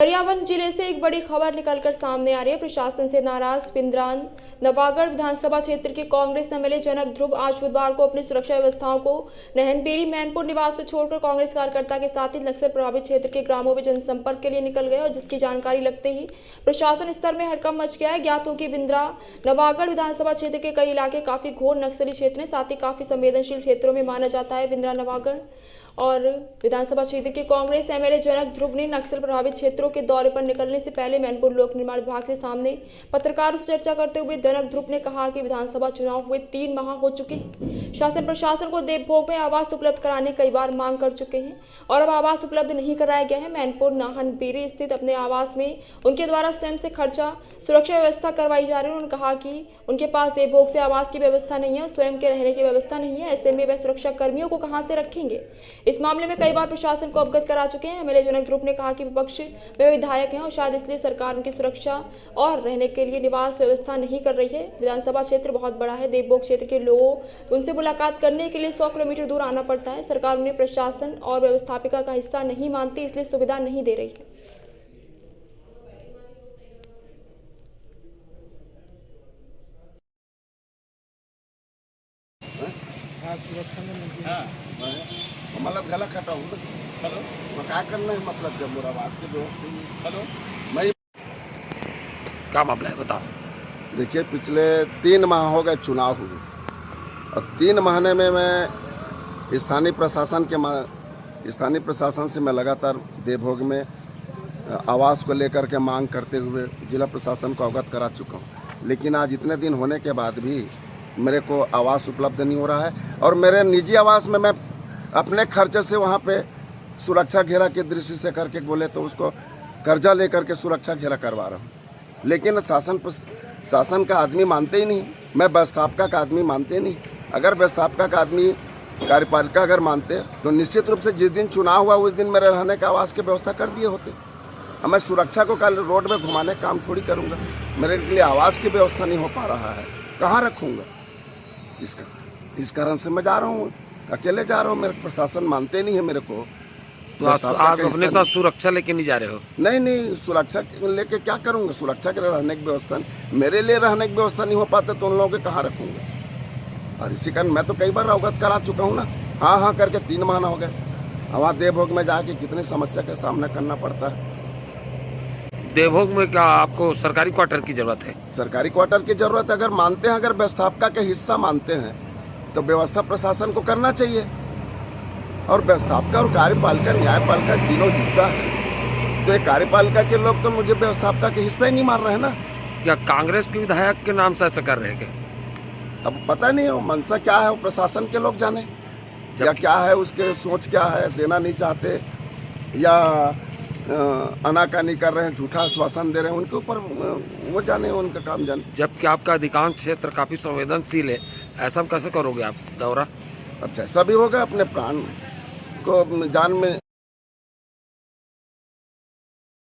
गरियाबंद जिले से एक बड़ी खबर निकलकर सामने आ रही है। प्रशासन से नाराज बिंद्रान नवागढ़ विधानसभा क्षेत्र के कांग्रेस एमएलए जनक ध्रुव आज बुधवार को अपनी सुरक्षा व्यवस्थाओं को नहनबेरी मैनपुर निवास में छोड़कर कांग्रेस कार्यकर्ता के साथ ही नक्सल प्रभावित क्षेत्र के ग्रामों में जनसंपर्क के लिए निकल गए और जिसकी जानकारी लगते ही प्रशासन स्तर में हड़कंप मच गया है। ज्ञात हो कि बिंद्रा नवागढ़ विधानसभा क्षेत्र के कई इलाके काफी घोर नक्सली क्षेत्र हैं, साथ ही काफी संवेदनशील क्षेत्रों में माना जाता है। बिंद्रा नवागढ़ और विधानसभा क्षेत्र के कांग्रेस एमएलए जनक ध्रुव ने नक्सल प्रभावित क्षेत्रों के दौरे पर निकलने से पहले मैनपुर लोक निर्माण विभाग से सामने पत्रकारों से चर्चा करते हुए जनक ध्रुव ने कहा कि विधानसभा चुनाव हुए 3 माह हो चुके हैं। शासन प्रशासन को देवभोग में आवास उपलब्ध कराने कई बार मांग कर चुके हैं और अब आवास उपलब्ध नहीं कराया गया है। मैनपुर नाहनबेरी स्थित अपने आवास में उनके द्वारा स्वयं से खर्चा सुरक्षा व्यवस्था करवाई जा रही है। उन्होंने कहा कि उनके पास देवभोग से आवास की व्यवस्था नहीं है, स्वयं के रहने की व्यवस्था नहीं है। ऐसे में वे सुरक्षा कर्मियों को कहां से रखेंगे। इस मामले में कई बार प्रशासन को अवगत करा चुके हैं। एमएलए जनक ध्रुव ने कहा कि विपक्ष में विधायक हैं और शायद इसलिए सरकार उनकी सुरक्षा और रहने के लिए निवास व्यवस्था नहीं कर रही है। विधानसभा क्षेत्र बहुत बड़ा है, देवभोग क्षेत्र के लोगों उनसे मुलाकात करने के लिए 100 किलोमीटर दूर आना पड़ता है। सरकार उन्हें प्रशासन और व्यवस्थापिका का हिस्सा नहीं मानती, इसलिए सुविधा नहीं दे रही है। मतलब गलत खटा हूँ। हेलो, मैं क्या करना है मतलब जब मेरा आवास की व्यवस्था। हेलो, मैं क्या मामला है बताओ। देखिए, पिछले 3 माह हो गए चुनाव हुए और 3 महीने में मैं स्थानीय प्रशासन से मैं लगातार देवभोग में आवास को लेकर के मांग करते हुए जिला प्रशासन को अवगत करा चुका हूँ, लेकिन आज इतने दिन होने के बाद भी मेरे को आवास उपलब्ध नहीं हो रहा है। और मेरे निजी आवास में मैं अपने खर्चे से वहाँ पे सुरक्षा घेरा की दृष्टि से करके बोले तो उसको कर्जा लेकर के सुरक्षा घेरा करवा रहा हूँ, लेकिन शासन का आदमी मानते ही नहीं। मैं व्यवस्थापिका का आदमी मानते नहीं। अगर व्यवस्थापिका का आदमी कार्यपालिका अगर मानते तो निश्चित रूप से जिस दिन चुनाव हुआ उस दिन मेरे रहने का आवास की व्यवस्था कर दिए होते। अब मैं सुरक्षा को कल रोड में घुमाने का काम थोड़ी करूँगा। मेरे लिए आवास की व्यवस्था नहीं हो पा रहा है, कहाँ रखूँगा। इस कारण से मैं जा रहा हूँ, अकेले जा रहा हूँ। मेरे प्रशासन मानते नहीं है मेरे को। तो आप अपने साथ सुरक्षा लेके नहीं जा रहे हो? नहीं, सुरक्षा लेके क्या करूँगा। सुरक्षा के रहने की व्यवस्था नहीं, मेरे लिए रहने की व्यवस्था नहीं हो पाता तो उन लोगों के कहाँ रखूँगा। और इसी कारण मैं तो कई बार अवगत करा चुका हूँ ना, हाँ करके 3 महीना हो गए। वहाँ देवभोग में जाके कितनी समस्या का सामना करना पड़ता है। देवभोग में क्या आपको सरकारी क्वार्टर की जरूरत है? सरकारी क्वार्टर की जरूरत अगर मानते हैं, अगर व्यवस्थापिका के हिस्सा मानते हैं तो व्यवस्था प्रशासन को करना चाहिए। और व्यवस्थापिका और कार्यपालिका न्यायपालिका तीनों हिस्सा है, तो ये कार्यपालिका के लोग तो मुझे व्यवस्थापिका के हिस्सा ही नहीं मान रहे हैं ना। क्या कांग्रेस के विधायक के नाम से ऐसा कर रहे हैं? अब पता नहीं हो मनसा क्या है, वो प्रशासन के लोग जाने, या क्या है उसके सोच क्या है। देना नहीं चाहते या आनाकानी कर रहे हैं, झूठा आश्वासन दे रहे हैं, उनके ऊपर वो जाने, उनका काम जाने। जबकि आपका अधिकांश क्षेत्र काफी संवेदनशील है, ऐसा कैसे करोगे आप दौरा? अब जैसा भी होगा अपने प्राण को जान में